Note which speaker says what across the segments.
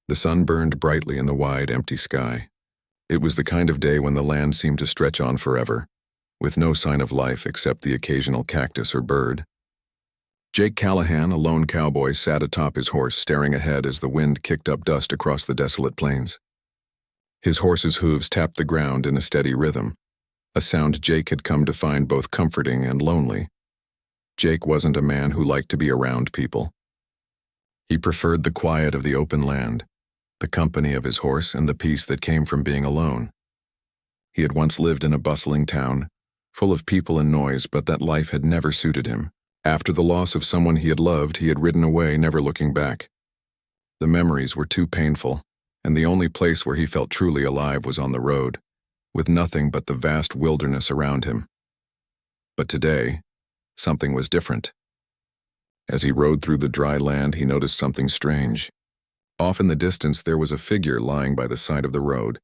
Speaker 1: The sun burned brightly in the wide, empty sky. It was the kind of day when the land seemed to stretch on forever, with no sign of life except the occasional cactus or bird. Jake Callahan, a lone cowboy, sat atop his horse, staring ahead as the wind kicked up dust across the desolate plains. His horse's hooves tapped the ground in a steady rhythm, a sound Jake had come to find both comforting and lonely. Jake wasn't a man who liked to be around people. He preferred the quiet of the open land, the company of his horse, and the peace that came from being alone. He had once lived in a bustling town, full of people and noise, but that life had never suited him. After the loss of someone he had loved, he had ridden away, never looking back. The memories were too painful, and the only place where he felt truly alive was on the road, with nothing but the vast wilderness around him. But today, something was different. As he rode through the dry land, he noticed something strange. Off in the distance, there was a figure lying by the side of the road.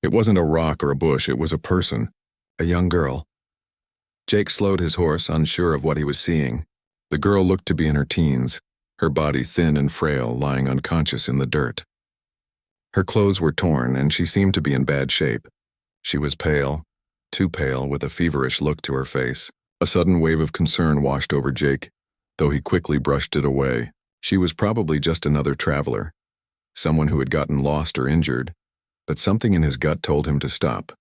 Speaker 1: It wasn't a rock or a bush, it was a person, a young girl. Jake slowed his horse, unsure of what he was seeing. The girl looked to be in her teens, her body thin and frail, lying unconscious in the dirt. Her clothes were torn, and she seemed to be in bad shape. She was pale, too pale, with a feverish look to her face. A sudden wave of concern washed over Jake, though he quickly brushed it away. She was probably just another traveler, someone who had gotten lost or injured, but something in his gut told him to stop.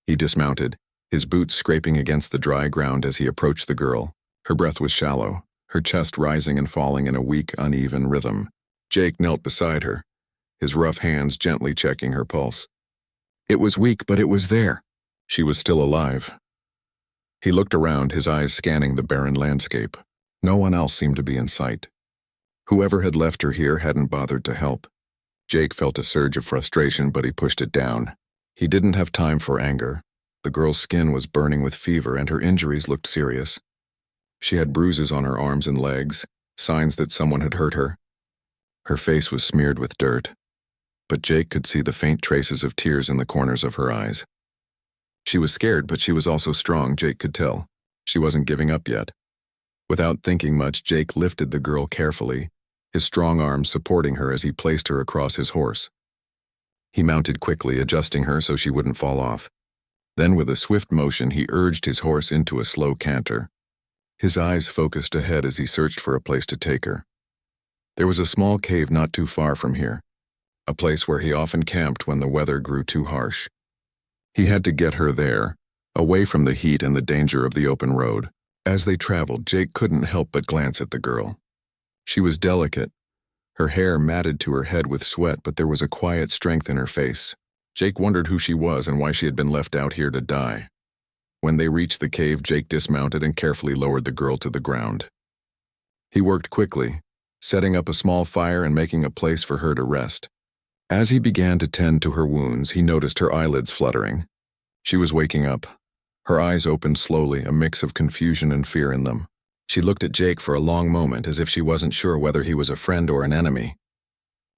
Speaker 1: He dismounted, his boots scraping against the dry ground as he approached the girl. Her breath was shallow, her chest rising and falling in a weak, uneven rhythm. Jake knelt beside her, his rough hands gently checking her pulse. It was weak, but it was there. She was still alive. He looked around, his eyes scanning the barren landscape. No one else seemed to be in sight. Whoever had left her here hadn't bothered to help. Jake felt a surge of frustration, but he pushed it down. He didn't have time for anger. The girl's skin was burning with fever, and her injuries looked serious. She had bruises on her arms and legs, signs that someone had hurt her. Her face was smeared with dirt, but Jake could see the faint traces of tears in the corners of her eyes. She was scared, but she was also strong, Jake could tell. She wasn't giving up yet. Without thinking much, Jake lifted the girl carefully, his strong arms supporting her as he placed her across his horse. He mounted quickly, adjusting her so she wouldn't fall off. Then with a swift motion, he urged his horse into a slow canter. His eyes focused ahead as he searched for a place to take her. There was a small cave not too far from here, a place where he often camped when the weather grew too harsh. He had to get her there, away from the heat and the danger of the open road. As they traveled, Jake couldn't help but glance at the girl. She was delicate, her hair matted to her head with sweat, but there was a quiet strength in her face. Jake wondered who she was and why she had been left out here to die. When they reached the cave, Jake dismounted and carefully lowered the girl to the ground. He worked quickly, setting up a small fire and making a place for her to rest. As he began to tend to her wounds, he noticed her eyelids fluttering. She was waking up. Her eyes opened slowly, a mix of confusion and fear in them. She looked at Jake for a long moment, as if she wasn't sure whether he was a friend or an enemy.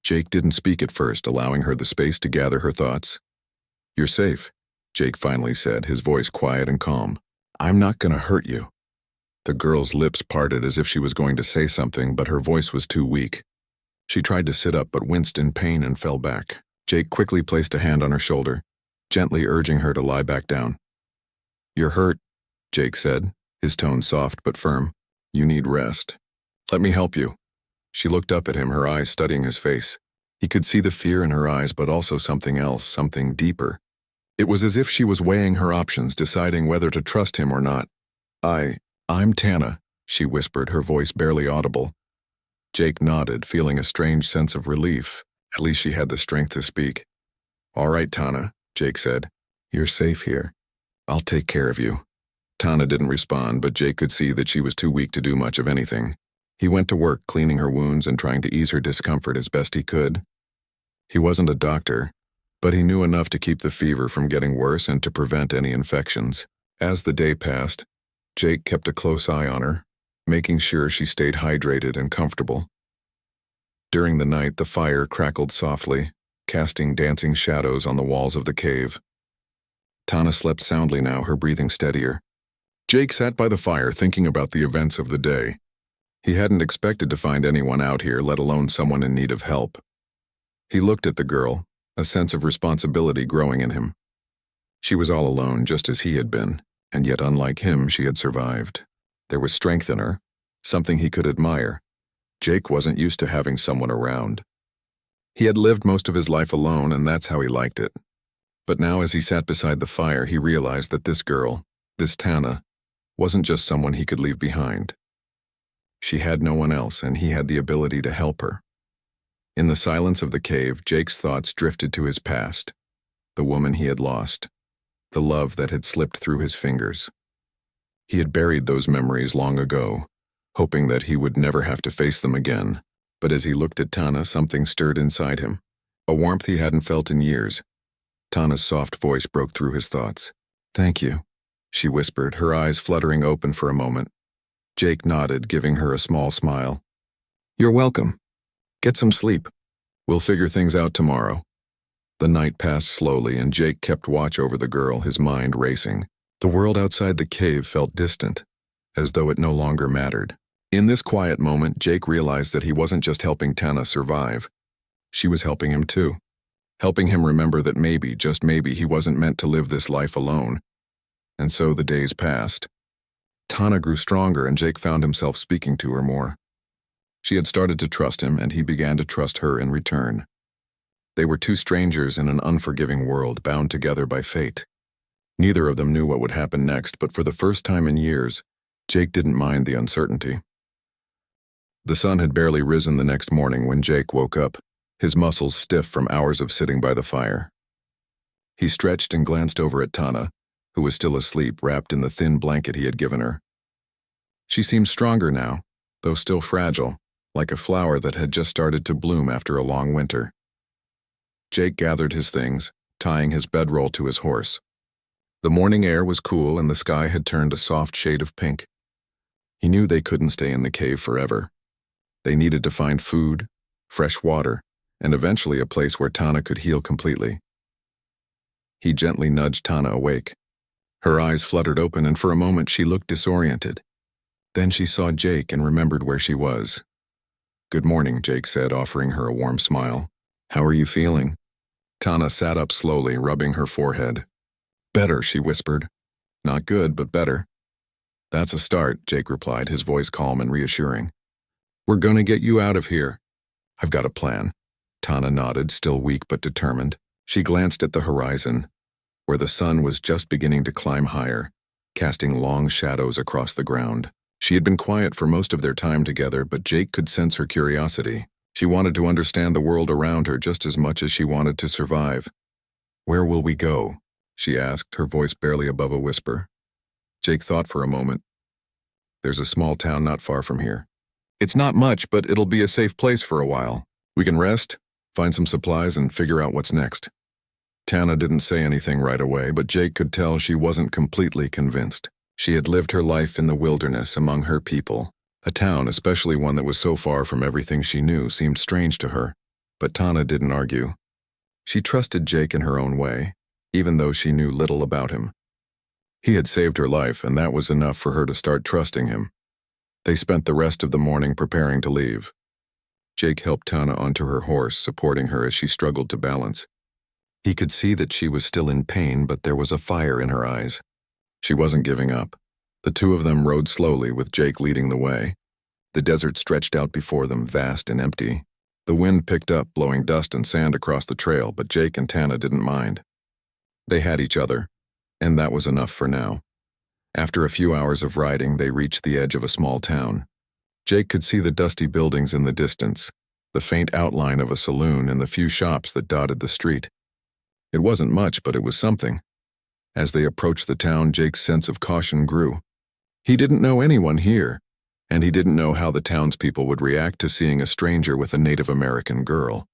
Speaker 1: Jake didn't speak at first, allowing her the space to gather her thoughts. "You're safe," Jake finally said, his voice quiet and calm. "I'm not gonna hurt you." The girl's lips parted as if she was going to say something, but her voice was too weak. She tried to sit up but winced in pain and fell back. Jake quickly placed a hand on her shoulder, gently urging her to lie back down. "You're hurt," Jake said, his tone soft but firm. "You need rest. Let me help you." She looked up at him, her eyes studying his face. He could see the fear in her eyes, but also something else, something deeper. It was as if she was weighing her options, deciding whether to trust him or not. I'm Tana," she whispered, her voice barely audible. Jake nodded, feeling a strange sense of relief. At least she had the strength to speak. "All right, Tana," Jake said. "You're safe here. I'll take care of you." Tana didn't respond, but Jake could see that she was too weak to do much of anything. He went to work cleaning her wounds and trying to ease her discomfort as best he could. He wasn't a doctor, but he knew enough to keep the fever from getting worse and to prevent any infections. As the day passed, Jake kept a close eye on her, making sure she stayed hydrated and comfortable. During the night, the fire crackled softly, casting dancing shadows on the walls of the cave. Tana slept soundly now, her breathing steadier. Jake sat by the fire thinking about the events of the day. He hadn't expected to find anyone out here, let alone someone in need of help. He looked at the girl, a sense of responsibility growing in him. She was all alone, just as he had been, and yet unlike him, she had survived. There was strength in her, something he could admire. Jake wasn't used to having someone around. He had lived most of his life alone, and that's how he liked it. But now as he sat beside the fire, he realized that this girl, this Tana, wasn't just someone he could leave behind. She had no one else, and he had the ability to help her. In the silence of the cave, Jake's thoughts drifted to his past, the woman he had lost, the love that had slipped through his fingers. He had buried those memories long ago, hoping that he would never have to face them again. But as he looked at Tana, something stirred inside him, a warmth he hadn't felt in years. Tana's soft voice broke through his thoughts. "Thank you," she whispered, her eyes fluttering open for a moment. Jake nodded, giving her a small smile. "You're welcome. Get some sleep. We'll figure things out tomorrow." The night passed slowly, and Jake kept watch over the girl, his mind racing. The world outside the cave felt distant, as though it no longer mattered. In this quiet moment, Jake realized that he wasn't just helping Tana survive. She was helping him too. Helping him remember that maybe, just maybe, he wasn't meant to live this life alone. And so the days passed. Tana grew stronger, and Jake found himself speaking to her more. She had started to trust him, and he began to trust her in return. They were two strangers in an unforgiving world, bound together by fate. Neither of them knew what would happen next, but for the first time in years, Jake didn't mind the uncertainty. The sun had barely risen the next morning when Jake woke up, his muscles stiff from hours of sitting by the fire. He stretched and glanced over at Tana, who was still asleep, wrapped in the thin blanket he had given her. She seemed stronger now, though still fragile, like a flower that had just started to bloom after a long winter. Jake gathered his things, tying his bedroll to his horse. The morning air was cool, and the sky had turned a soft shade of pink. He knew they couldn't stay in the cave forever. They needed to find food, fresh water, and eventually a place where Tana could heal completely. He gently nudged Tana awake. Her eyes fluttered open, and for a moment she looked disoriented. Then she saw Jake and remembered where she was. "Good morning," Jake said, offering her a warm smile. "How are you feeling?" Tana sat up slowly, rubbing her forehead. "Better," she whispered. "Not good, but better." "That's a start," Jake replied, his voice calm and reassuring. "We're gonna get you out of here." "I've got a plan." Tana nodded, still weak but determined. She glanced at the horizon, where the sun was just beginning to climb higher, casting long shadows across the ground. She had been quiet for most of their time together, but Jake could sense her curiosity. She wanted to understand the world around her just as much as she wanted to survive. "Where will we go?" she asked, her voice barely above a whisper. Jake thought for a moment. "There's a small town not far from here. It's not much, but it'll be a safe place for a while. We can rest, find some supplies, and figure out what's next." Tana didn't say anything right away, but Jake could tell she wasn't completely convinced. She had lived her life in the wilderness among her people. A town, especially one that was so far from everything she knew, seemed strange to her. But Tana didn't argue. She trusted Jake in her own way, even though she knew little about him. He had saved her life, and that was enough for her to start trusting him. They spent the rest of the morning preparing to leave. Jake helped Tana onto her horse, supporting her as she struggled to balance. He could see that she was still in pain, but there was a fire in her eyes. She wasn't giving up. The two of them rode slowly, with Jake leading the way. The desert stretched out before them, vast and empty. The wind picked up, blowing dust and sand across the trail, but Jake and Tana didn't mind. They had each other, and that was enough for now. After a few hours of riding, they reached the edge of a small town. Jake could see the dusty buildings in the distance, the faint outline of a saloon, and the few shops that dotted the street. It wasn't much, but it was something. As they approached the town, Jake's sense of caution grew. He didn't know anyone here, and he didn't know how the townspeople would react to seeing a stranger with a Native American girl.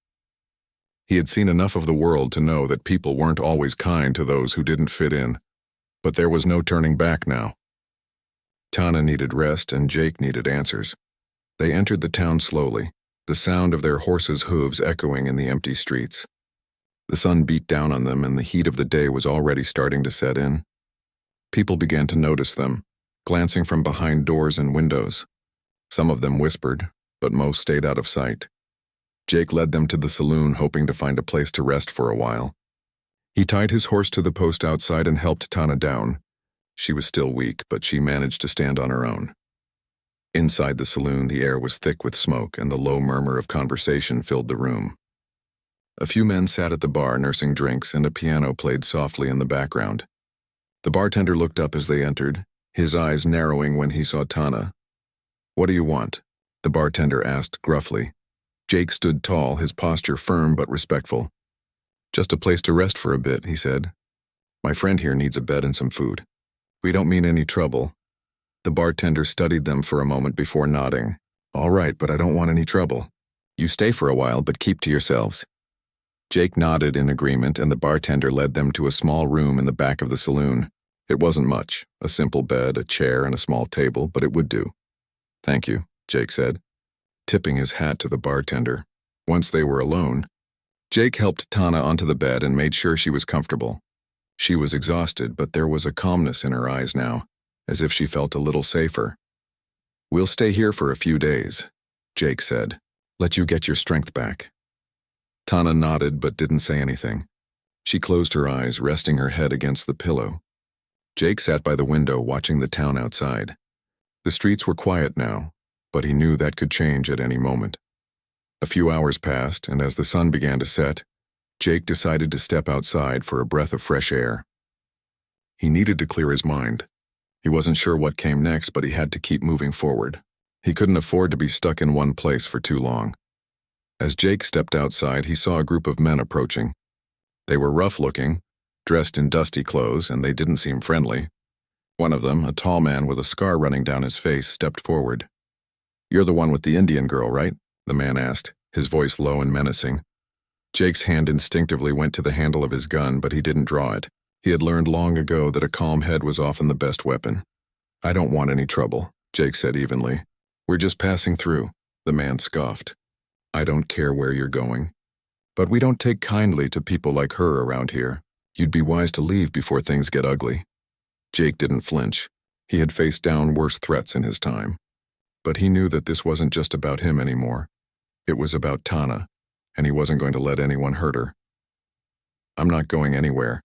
Speaker 1: He had seen enough of the world to know that people weren't always kind to those who didn't fit in, but there was no turning back now. Tana needed rest, and Jake needed answers. They entered the town slowly, the sound of their horses' hooves echoing in the empty streets. The sun beat down on them, and the heat of the day was already starting to set in. People began to notice them, glancing from behind doors and windows. Some of them whispered, but most stayed out of sight. Jake led them to the saloon, hoping to find a place to rest for a while. He tied his horse to the post outside and helped Tana down. She was still weak, but she managed to stand on her own. Inside the saloon, the air was thick with smoke, and the low murmur of conversation filled the room. A few men sat at the bar nursing drinks, and a piano played softly in the background. The bartender looked up as they entered, his eyes narrowing when he saw Tana. "What do you want?" the bartender asked gruffly. Jake stood tall, his posture firm but respectful. "Just a place to rest for a bit," he said. "My friend here needs a bed and some food. We don't mean any trouble." The bartender studied them for a moment before nodding. "All right, but I don't want any trouble. You stay for a while, but keep to yourselves." Jake nodded in agreement, and the bartender led them to a small room in the back of the saloon. It wasn't much, a simple bed, a chair, and a small table, but it would do. "Thank you," Jake said, tipping his hat to the bartender. Once they were alone, Jake helped Tana onto the bed and made sure she was comfortable. She was exhausted, but there was a calmness in her eyes now, as if she felt a little safer. "We'll stay here for a few days," Jake said. "Let you get your strength back." Tana nodded but didn't say anything. She closed her eyes, resting her head against the pillow. Jake sat by the window watching the town outside. The streets were quiet now, but he knew that could change at any moment. A few hours passed, and as the sun began to set, Jake decided to step outside for a breath of fresh air. He needed to clear his mind. He wasn't sure what came next, but he had to keep moving forward. He couldn't afford to be stuck in one place for too long. As Jake stepped outside, he saw a group of men approaching. They were rough-looking, dressed in dusty clothes, and they didn't seem friendly. One of them, a tall man with a scar running down his face, stepped forward. "You're the one with the Indian girl, right?" the man asked, his voice low and menacing. Jake's hand instinctively went to the handle of his gun, but he didn't draw it. He had learned long ago that a calm head was often the best weapon. "I don't want any trouble," Jake said evenly. "We're just passing through," the man scoffed. "I don't care where you're going. But we don't take kindly to people like her around here. You'd be wise to leave before things get ugly." Jake didn't flinch. He had faced down worse threats in his time. But he knew that this wasn't just about him anymore. It was about Tana, and he wasn't going to let anyone hurt her. "I'm not going anywhere,"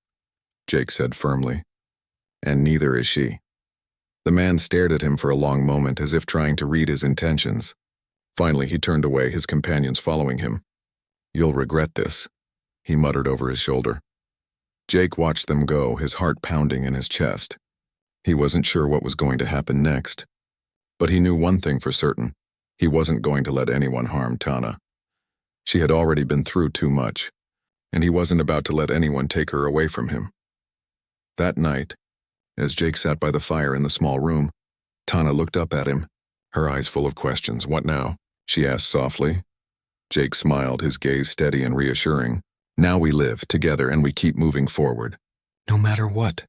Speaker 1: Jake said firmly. "And neither is she." The man stared at him for a long moment, as if trying to read his intentions. Finally, he turned away, his companions following him. "You'll regret this," he muttered over his shoulder. Jake watched them go, his heart pounding in his chest. He wasn't sure what was going to happen next. But he knew one thing for certain. He wasn't going to let anyone harm Tana. She had already been through too much, and he wasn't about to let anyone take her away from him. That night, as Jake sat by the fire in the small room, Tana looked up at him, her eyes full of questions. "What now?" she asked softly. Jake smiled, his gaze steady and reassuring. "Now we live together and we keep moving forward." "No matter what."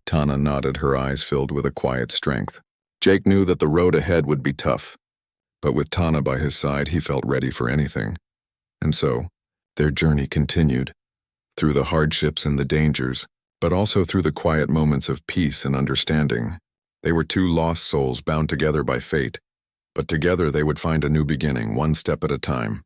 Speaker 1: Tana nodded, her eyes filled with a quiet strength. Jake knew that the road ahead would be tough, but with Tana by his side, he felt ready for anything. And so, their journey continued, through the hardships and the dangers, but also through the quiet moments of peace and understanding. They were two lost souls bound together by fate, but together they would find a new beginning, one step at a time.